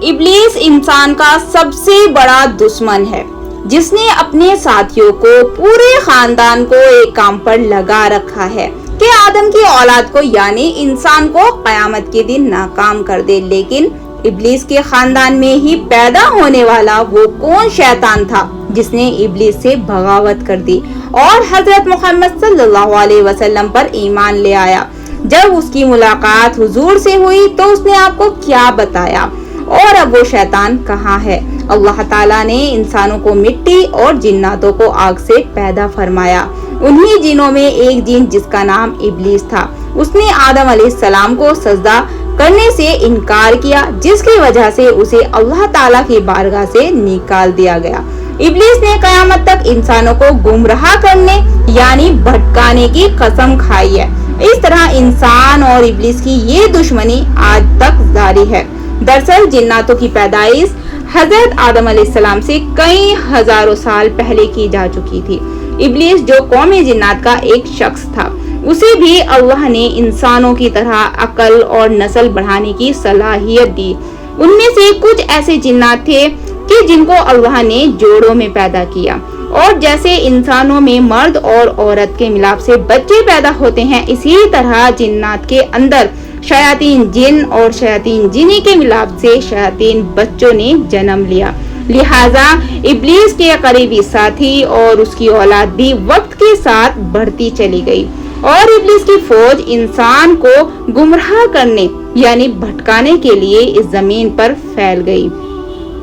ابلیس انسان کا سب سے بڑا دشمن ہے، جس نے اپنے ساتھیوں کو، پورے خاندان کو ایک کام پر لگا رکھا ہے کہ آدم کی اولاد کو یعنی انسان کو قیامت کے دن ناکام کر دے۔ لیکن ابلیس کے خاندان میں ہی پیدا ہونے والا وہ کون شیطان تھا جس نے ابلیس سے بغاوت کر دی اور حضرت محمد صلی اللہ علیہ وسلم پر ایمان لے آیا؟ جب اس کی ملاقات حضور سے ہوئی تو اس نے آپ کو کیا بتایا؟ اور اب وہ شیطان کہاں ہے؟ اللہ تعالیٰ نے انسانوں کو مٹی اور جناتوں کو آگ سے پیدا فرمایا۔ انہی جنوں میں ایک جن جس کا نام ابلیس تھا، اس نے آدم علیہ السلام کو سجدہ کرنے سے انکار کیا، جس کی وجہ سے اسے اللہ تعالیٰ کی بارگاہ سے نکال دیا گیا۔ ابلیس نے قیامت تک انسانوں کو گمراہ کرنے یعنی بھٹکانے کی قسم کھائی ہے۔ اس طرح انسان اور ابلیس کی یہ دشمنی آج تک جاری ہے۔ دراصل جناتوں کی پیدائش حضرت آدم علیہ السلام سے کئی ہزاروں سال پہلے کی جا چکی تھی۔ ابلیس جو قوم جنات کا ایک شخص تھا، اسے بھی اللہ نے انسانوں کی طرح عقل اور نسل بڑھانے کی صلاحیت دی۔ ان میں سے کچھ ایسے جنات تھے کہ جن کو اللہ نے جوڑوں میں پیدا کیا، اور جیسے انسانوں میں مرد اور عورت کے ملاپ سے بچے پیدا ہوتے ہیں، اسی طرح جنات کے اندر شیاطین جن اور شیاطین جنی کے ملاپ سے شیاطین بچوں نے جنم لیا۔ لہذا ابلیس کے قریبی ساتھی اور اس کی اولاد بھی وقت کے ساتھ بڑھتی چلی گئی، اور ابلیس کی فوج انسان کو گمراہ کرنے یعنی بھٹکانے کے لیے اس زمین پر پھیل گئی۔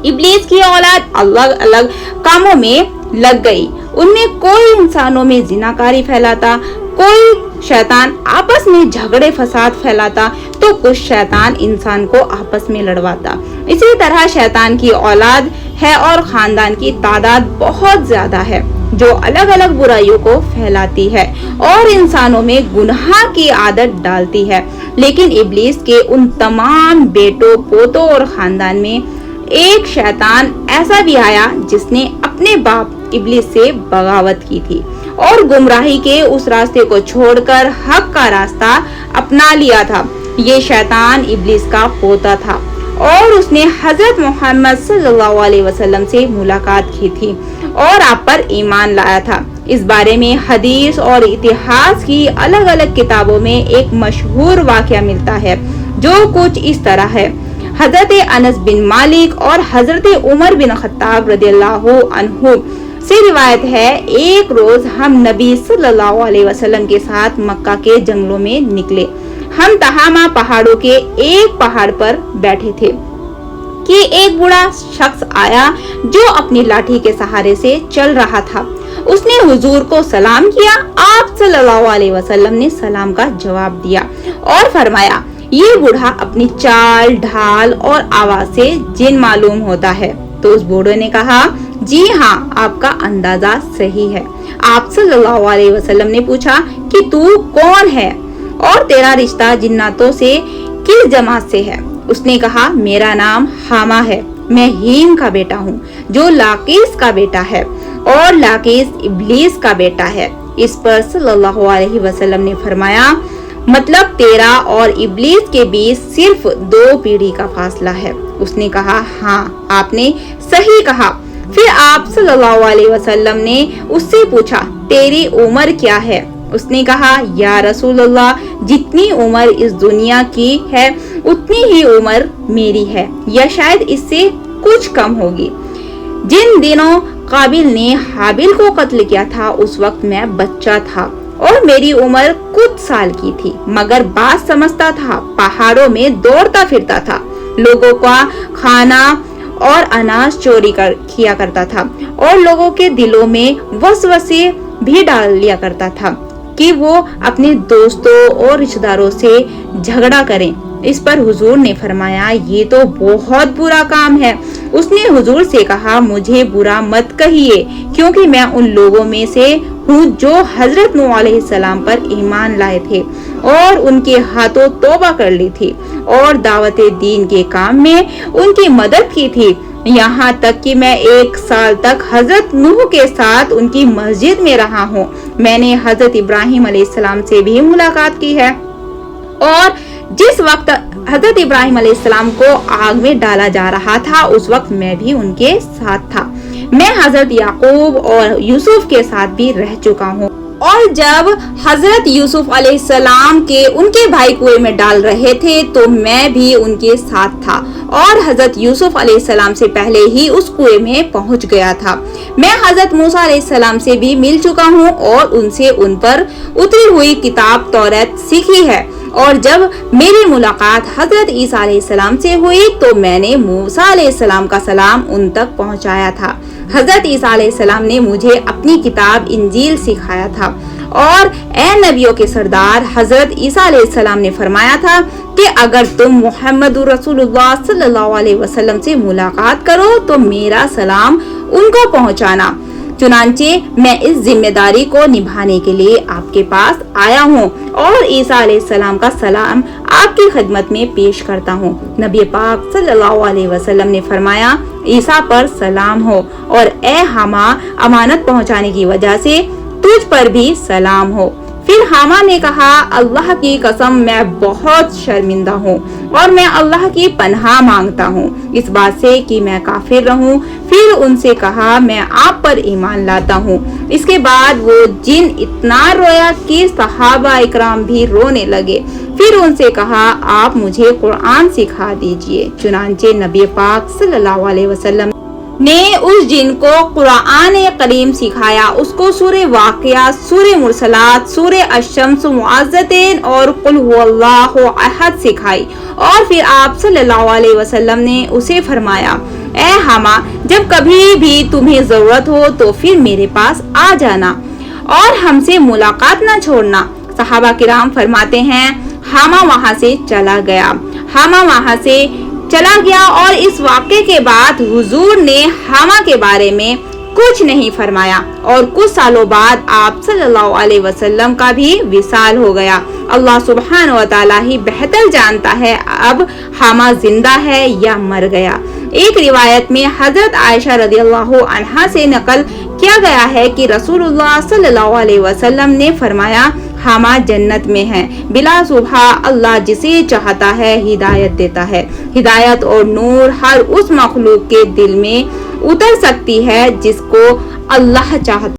ابلیس کی اولاد الگ الگ کاموں میں لگ گئی۔ ان میں کوئی انسانوں میں زناکاری پھیلاتا، کوئی شیطان آپس میں جھگڑے فساد پھیلاتا، تو کچھ شیطان انسان کو آپس میں لڑواتا۔ اسی طرح شیطان کی اولاد ہے اور خاندان کی تعداد بہت زیادہ ہے جو الگ الگ برائیوں کو پھیلاتی ہے اور انسانوں میں گناہ کی عادت ڈالتی ہے۔ لیکن ابلیس کے ان تمام بیٹوں، پوتوں اور خاندان میں ایک شیطان ایسا بھی آیا جس نے اپنے باپ ابلیس سے بغاوت کی تھی اور گمراہی کے اس راستے کو چھوڑ کر حق کا راستہ اپنا لیا تھا۔ یہ شیطان ابلیس کا پوتا تھا اور اس نے حضرت محمد صلی اللہ علیہ وسلم سے ملاقات کی تھی اور آپ پر ایمان لایا تھا۔ اس بارے میں حدیث اور اتہاس کی الگ الگ کتابوں میں ایک مشہور واقعہ ملتا ہے جو کچھ اس طرح ہے۔ حضرت انس بن مالک اور حضرت عمر بن خطاب رضی اللہ عنہ سے روایت ہے، ایک روز ہم نبی صلی اللہ علیہ وسلم کے ساتھ مکہ کے جنگلوں میں نکلے۔ ہم تہامہ پہاڑوں کے ایک پہاڑ پر بیٹھے تھے کہ ایک بوڑھا شخص آیا جو اپنی لاٹھی کے سہارے سے چل رہا تھا۔ اس نے حضور کو سلام کیا۔ آپ صلی اللہ علیہ وسلم نے سلام کا جواب دیا اور فرمایا، یہ بوڑھا اپنی چال ڈھال اور آواز سے جن معلوم ہوتا ہے۔ تو اس بوڑھے نے کہا، جی ہاں، آپ کا اندازہ صحیح ہے۔ آپ صلی اللہ علیہ وسلم نے پوچھا کہ تو کون ہے اور تیرا رشتہ جناتوں سے کس جماعت سے ہے؟ اس نے کہا، میرا نام حامہ ہے، میں ہیم کا بیٹا ہوں جو لاقیس کا بیٹا ہے، اور لاقیس ابلیس کا بیٹا ہے۔ اس پر صلی اللہ علیہ وسلم نے فرمایا، مطلب تیرا اور ابلیس کے بیچ صرف 2 پیڑھی کا فاصلہ ہے۔ اس نے کہا، ہاں، آپ نے صحیح کہا۔ پھر آپ صلی اللہ علیہ وسلم نے اس سے پوچھا، تیری عمر کیا ہے؟ اس نے کہا، یا رسول اللہ، جتنی عمر اس دنیا کی ہے اتنی ہی عمر میری ہے، یا شاید اس سے کچھ کم ہوگی۔ جن دنوں قابل نے حابیل کو قتل کیا تھا اس وقت میں بچہ تھا اور میری عمر کچھ سال کی تھی، مگر بات سمجھتا تھا، پہاڑوں میں دوڑتا پھرتا تھا، لوگوں کا کھانا اور اناج چوری کیا کرتا تھا اور لوگوں کے دلوں میں وسوسے بھی ڈال لیا کرتا تھا کہ وہ اپنے دوستوں اور رشتہ داروں سے جھگڑا کریں۔ اس پر حضور نے فرمایا، یہ تو بہت برا کام ہے۔ اس نے حضور سے کہا، مجھے برا مت کہیے، کیونکہ میں ان لوگوں میں سے ہوں جو حضرت نوح علیہ السلام پر ایمان لائے تھے اور ان کے ہاتھوں توبہ کر لی تھی اور دعوت دین کے کام میں ان کی مدد کی تھی، یہاں تک کہ میں 1 سال تک حضرت نوح کے ساتھ ان کی مسجد میں رہا ہوں۔ میں نے حضرت ابراہیم علیہ السلام سے بھی ملاقات کی ہے، اور جس وقت حضرت ابراہیم علیہ السلام کو آگ میں ڈالا جا رہا تھا اس وقت میں بھی ان کے ساتھ تھا۔ میں حضرت یعقوب اور یوسف کے ساتھ بھی رہ چکا ہوں، اور جب حضرت یوسف علیہ السلام کے ان کے بھائی کنویں میں ڈال رہے تھے تو میں بھی ان کے ساتھ تھا، اور حضرت یوسف علیہ السلام سے پہلے ہی اس کنویں میں پہنچ گیا تھا۔ میں حضرت موسیٰ علیہ السلام سے بھی مل چکا ہوں اور ان سے ان پر اتری ہوئی کتاب توریت سیکھی ہے، اور جب میری ملاقات حضرت عیسیٰ علیہ السلام سے ہوئی تو میں نے موسیٰ علیہ السلام کا سلام ان تک پہنچایا تھا۔ حضرت عیسیٰ علیہ السلام نے مجھے اپنی کتاب انجیل سکھایا تھا، اور اے نبیوں کے سردار حضرت عیسیٰ علیہ السلام نے فرمایا تھا کہ اگر تم محمد رسول اللہ صلی اللہ علیہ وسلم سے ملاقات کرو تو میرا سلام ان کو پہنچانا۔ چنانچہ میں اس ذمہ داری کو نبھانے کے لیے آپ کے پاس آیا ہوں اور عیسیٰ علیہ السلام کا سلام آپ کی خدمت میں پیش کرتا ہوں۔ نبی پاک صلی اللہ علیہ وسلم نے فرمایا، عیسیٰ پر سلام ہو، اور اے حما امانت پہنچانے کی وجہ سے تجھ پر بھی سلام ہو۔ پھر حما نے کہا، اللہ کی قسم میں بہت شرمندہ ہوں اور میں اللہ کی پناہ مانگتا ہوں اس بات سے کہ میں کافر رہوں۔ پھر ان سے کہا، میں آپ پر ایمان لاتا ہوں۔ اس کے بعد وہ جن اتنا رویا کہ صحابہ اکرام بھی رونے لگے۔ پھر ان سے کہا، آپ مجھے قرآن سکھا دیجئے۔ چنانچہ نبی پاک صلی اللہ علیہ وسلم نے اس جن کو قرآن کریم سکھایا، اس کو سورہ واقعہ، سورہ مرسلات، سورہ الشمس، معوذتین اور قل هو اللہ احد سکھائی، اور پھر آپ صلی اللہ علیہ وسلم نے اسے فرمایا، اے حما جب کبھی بھی تمہیں ضرورت ہو تو پھر میرے پاس آ جانا اور ہم سے ملاقات نہ چھوڑنا۔ صحابہ کرام فرماتے ہیں، حما وہاں سے چلا گیا اور اس واقعے کے بعد حضور نے حما کے بارے میں کچھ نہیں فرمایا، اور کچھ سالوں بعد آپ صلی اللہ علیہ وسلم کا بھی وصال ہو گیا۔ اللہ سبحانہ و تعالیٰ ہی بہتر جانتا ہے اب حما زندہ ہے یا مر گیا۔ ایک روایت میں حضرت عائشہ رضی اللہ عنہا سے نقل کیا گیا ہے کہ رسول اللہ صلی اللہ علیہ وسلم نے فرمایا، حما جنت میں ہے، بلا شبہ اللہ جسے چاہتا ہے ہدایت دیتا ہے۔ ہدایت اور نور ہر اس مخلوق کے دل میں اتر سکتی ہے جس کو اللہ چاہتا ہے۔